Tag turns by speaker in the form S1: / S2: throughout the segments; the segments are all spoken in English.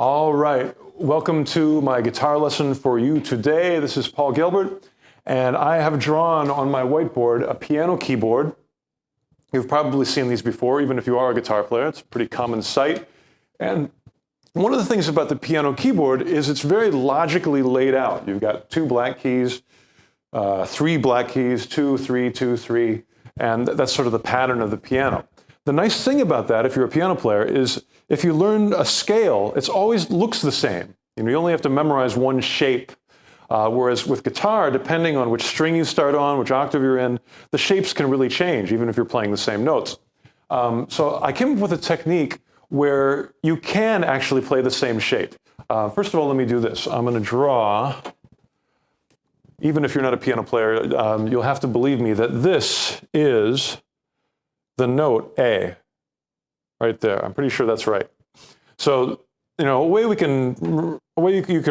S1: All right, welcome to my guitar lesson for you today. This is Paul Gilbert, and I have drawn on my whiteboard a piano keyboard. You've probably seen these before, even if you are a guitar player. It's a pretty common sight. And one of the things about the piano keyboard is it's very logically laid out. You've got two black keys, three black keys, 2, 3, 2, 3, and that's sort of the pattern of the piano. The nice thing about that, if you're a piano player, is if you learn a scale, it always looks the same. You only have to memorize one shape. Whereas with guitar, depending on which string you start on, which octave you're in, the shapes can really change, even if you're playing the same notes. So I came up with a technique where you can actually play the same shape. First of all, let me do this. I'm going to draw, even if you're not a piano player, you'll have to believe me that this is the note A, right there. I'm pretty sure that's right. So, a way you can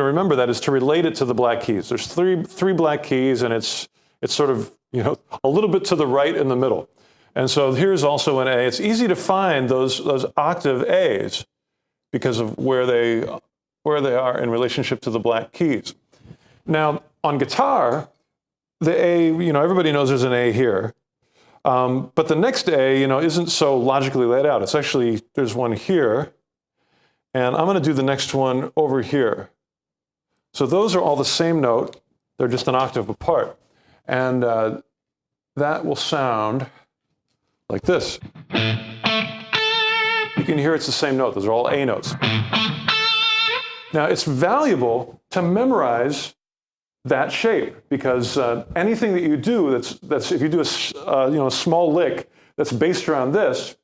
S1: remember that is to relate it to the black keys. There's three black keys, and it's sort of, a little bit to the right in the middle. And so here's also an A. It's easy to find those octave A's because of where they are in relationship to the black keys. Now, on guitar, the A, everybody knows there's an A here. But the next A, isn't so logically laid out. It's actually, there's one here, and I'm going to do the next one over here. So those are all the same note. They're just an octave apart. And that will sound like this. You can hear it's the same note. Those are all A notes. Now, it's valuable to memorize that shape, because anything that you do that's if you do a small lick that's based around this,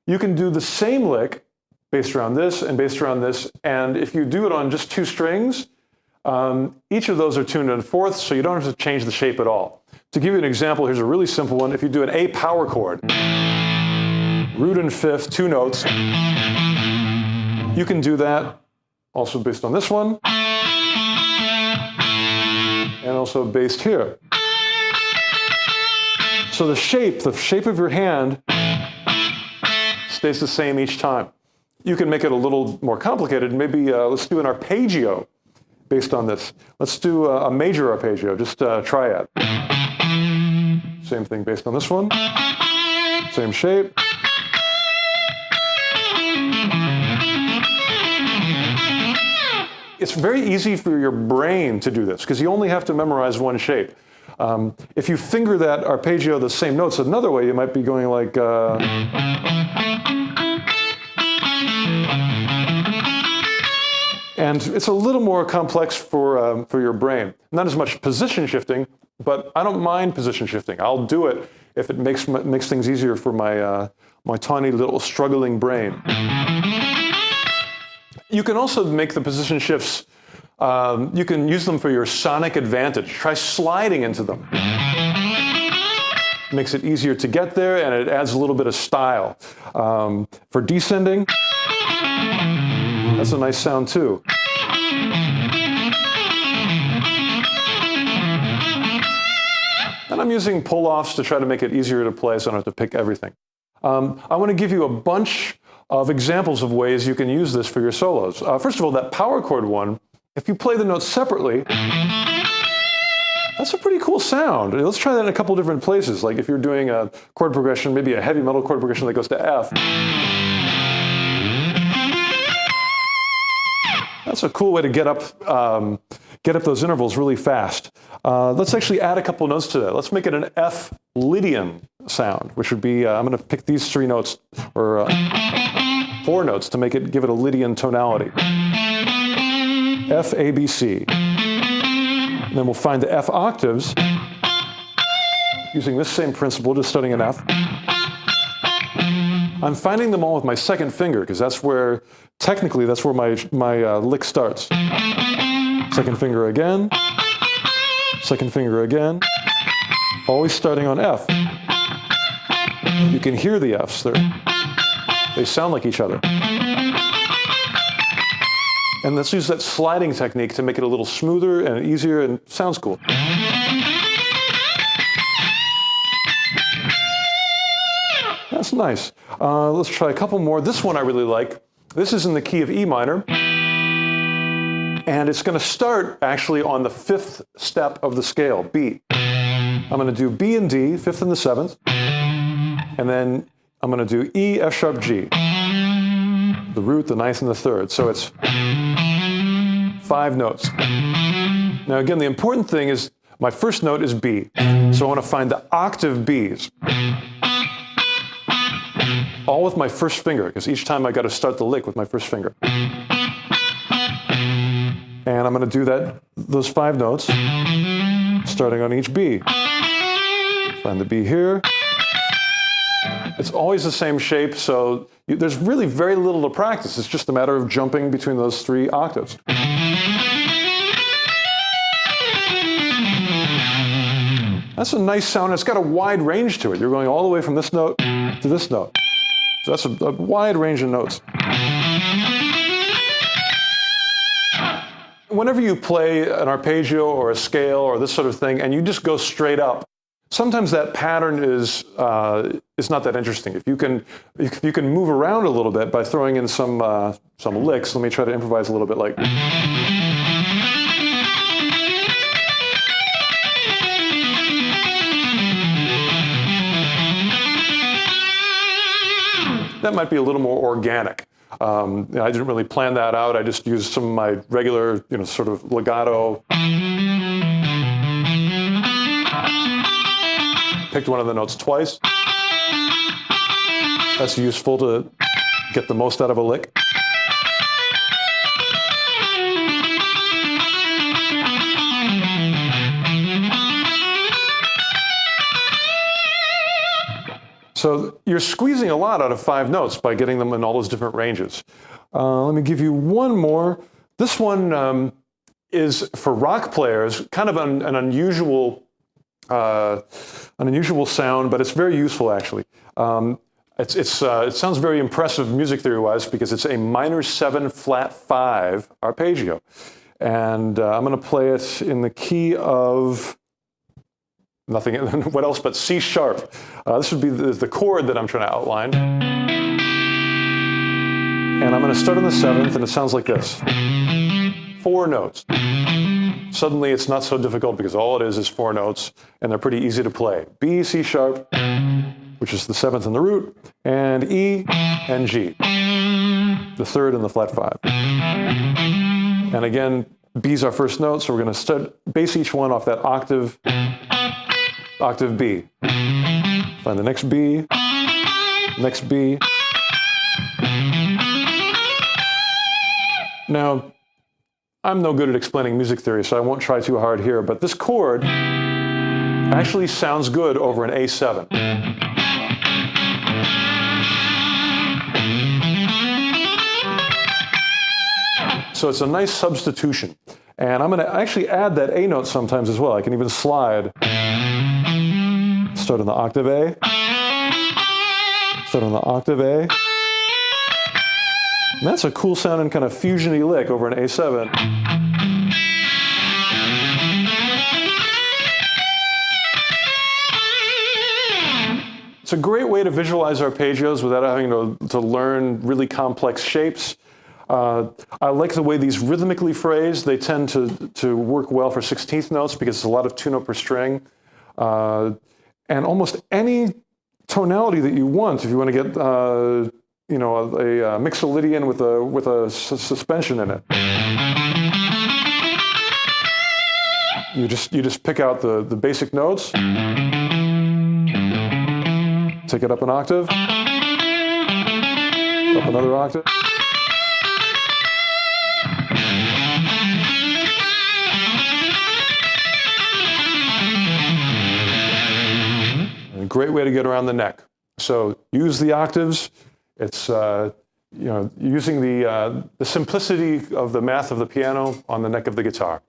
S1: you can do the same lick based around this and based around this. And if you do it on just two strings, each of those are tuned in fourths, so you don't have to change the shape at all. To give you an example, here's a really simple one. If you do an A power chord, root and fifth, two notes, you can do that also based on this one, and also based here. So the shape of your hand stays the same each time. You can make it a little more complicated. Maybe let's do an arpeggio based on this. Let's do a major arpeggio, just triad. Same thing based on this one. Same shape. It's very easy for your brain to do this, because you only have to memorize one shape. If you finger that arpeggio the same notes another way, you might be going like... And it's a little more complex for your brain. Not as much position shifting, but I don't mind position shifting. I'll do it if it makes things easier for my tiny little struggling brain. You can also make the position shifts, you can use them for your sonic advantage. Try sliding into them. Makes it easier to get there, and it adds a little bit of style. For descending, that's a nice sound too. And I'm using pull-offs to try to make it easier to play so I don't have to pick everything. I want to give you a bunch of examples of ways you can use this for your solos. First of all, that power chord one, if you play the notes separately, that's a pretty cool sound. Let's try that in a couple different places. Like if you're doing a chord progression, maybe a heavy metal chord progression that goes to F. That's a cool way to get up those intervals really fast. Let's actually add a couple notes to that. Let's make it an F Lydian sound, which would be, I'm going to pick these three notes, or 4 notes to give it a Lydian tonality. F, A, B, C. And then we'll find the F octaves using this same principle, just starting an F. I'm finding them all with my second finger, because technically that's where my lick starts. Second finger again, second finger again, always starting on F. You can hear the Fs there. They sound like each other. And let's use that sliding technique to make it a little smoother and easier, and sounds cool. That's nice. Let's try a couple more. This one I really like. This is in the key of E minor. And it's going to start actually on the 5th step of the scale, B. I'm going to do B and D, 5th and the 7th. And then I'm going to do E, F sharp, G. The root, the 9th, and the 3rd. So it's 5 notes. Now again, the important thing is my first note is B. So I want to find the octave Bs. All with my first finger, because each time I got to start the lick with my first finger. And I'm going to do those 5 notes, starting on each B. Find the B here. It's always the same shape, so there's really very little to practice. It's just a matter of jumping between those 3 octaves. That's a nice sound. It's got a wide range to it. You're going all the way from this note to this note. So that's a wide range of notes. Whenever you play an arpeggio or a scale or this sort of thing, and you just go straight up, sometimes that pattern is not that interesting. If you can move around a little bit by throwing in some licks. Let me try to improvise a little bit like. That might be a little more organic. I didn't really plan that out. I just used some of my regular, sort of legato. Picked one of the notes twice. That's useful to get the most out of a lick. So you're squeezing a lot out of 5 notes by getting them in all those different ranges. Let me give you one more. This one is for rock players, kind of an unusual sound, but it's very useful actually. It sounds very impressive music theory-wise because it's a minor 7 flat 5 arpeggio, and I'm going to play it in the key of. Nothing, what else but C sharp. This would be the chord that I'm trying to outline. And I'm going to start on the 7th, and it sounds like this. 4 notes. Suddenly it's not so difficult because all it is 4 notes, and they're pretty easy to play. B, C sharp, which is the 7th in the root, and E and G, the 3rd and the flat 5. And again, B's our first note, so we're going to base each one off that octave B. Find the next B, next B. Now, I'm no good at explaining music theory, so I won't try too hard here, but this chord actually sounds good over an A7. So it's a nice substitution. And I'm going to actually add that A note sometimes as well. I can even slide. Start on the octave A. Start on the octave A. And that's a cool sounding kind of fusion-y lick over an A7. It's a great way to visualize arpeggios without having to learn really complex shapes. I like the way these rhythmically phrased. They tend to work well for 16th notes because it's a lot of 2 note per string. And almost any tonality that you want, if you want to get a mixolydian with a suspension in it. You just pick out the basic notes, take it up an octave, up another octave. Great way to get around the neck. So use the octaves. It's using the simplicity of the math of the piano on the neck of the guitar.